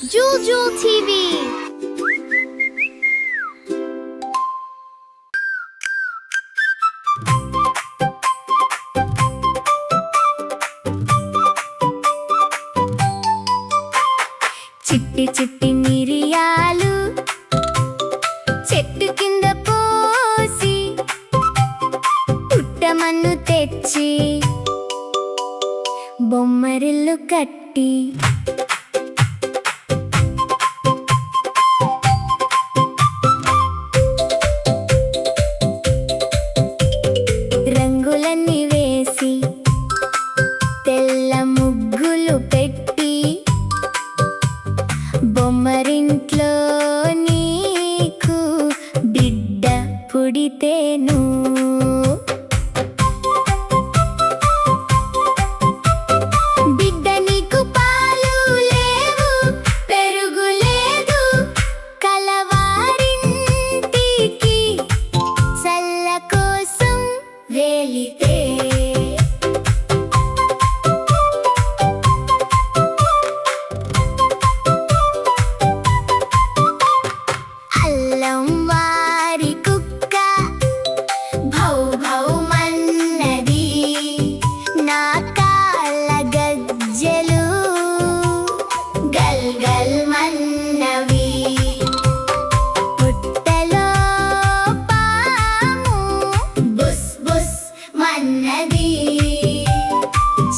JUL JUL TV. చిట్టి చిట్టి మిరియాలు చెట్టు కింద పోసి పుట్టమన్ను తెచ్చి బొమ్మరిల్లు కట్టి రంగులన్నీ వేసి తెల్ల ముగ్గులు పెట్టి బొమ్మరింట్లో నీకు బిడ్డ పుడితేను బిడ్డ నీకు పాలు లేవు పెరుగు లేదు కలవారింటికి చల్ల కోసం వెళితే అల్లం వారి కుక్క భౌ భౌ మన్నది నా కాళ్ళ గజ్జెలు గల్ గల్ మన్నవి పుట్టలో పాము బుస్ బుస్ మన్నది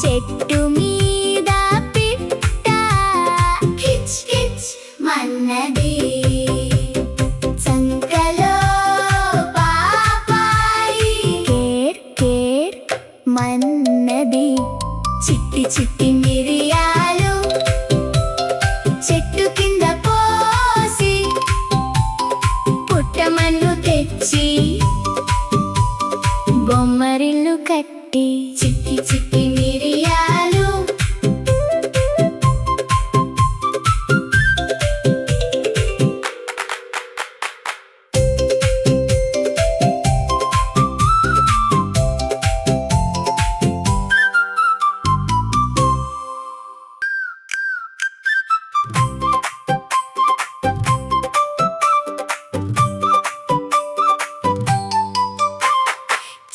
చెట్టు మీద పిట్ట కిచ్ కిచ్ మన్నది సంకలో పాపాయి కేర్ కేర్ మన్నది చిట్టి చిట్టి మిరియాలు చెట్టు కింద పోసి పుట్టమన్ను తెచ్చి బొమ్మరిల్లు కట్టి చిట్టి చిట్టి మిరియాలు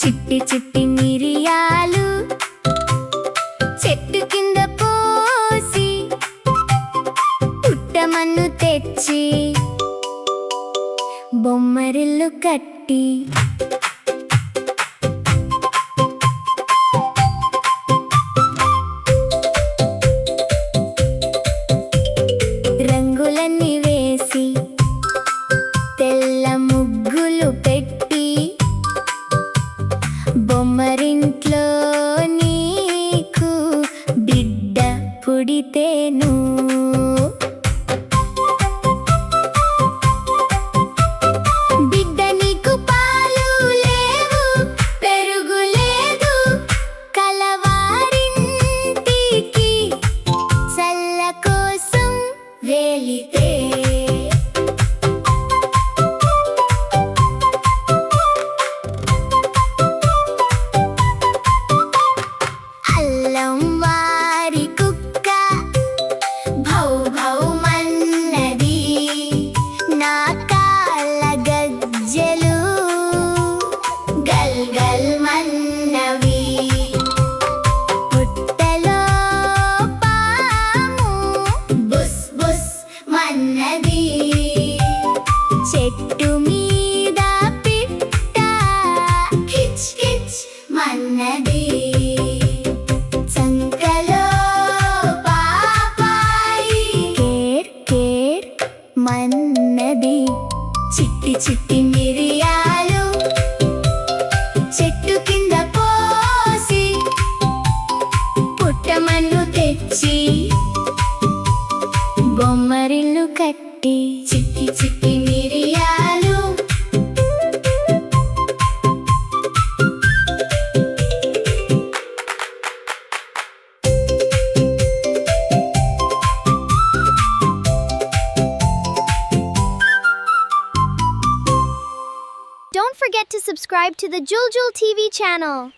చిట్టి చిట్టి మిరియాలు చెట్టు కింద పోసి పుట్టమన్ను తెచ్చి బొమ్మరిల్లు కట్టి రంగులన్నీ వేసి తెల్ల ముగ్గులు పెట్టి బొమ్మరింట్లో నీకు బిడ్డ పుడితేను బిడ్డ నీకు పాలు లేవు పెరుగు లేదు కలవారింటికి చల్ల కోసం వెళితే అల్లం వారి కుక్క భౌ భౌ మన్నది నా కాళ్ళ గజ్జెలు గల్ గల్ మన్నవి పుట్టలో పాము బుస్ బుస్ మన్నది చెట్టు మీద పిట్ట కిచ్ కిచ్ మన్నది సంకలో పాపాయి కేర్ కేర్ మన్నది చిట్టి చిట్టి మిరియాలు చెట్టు కింద పోసి పుట్టమన్ను తెచ్చి బొమ్మరిల్లు కట్టి చిట్టి చిట్టి మిరియాలు Don't forget to subscribe to the JUL JUL TV channel.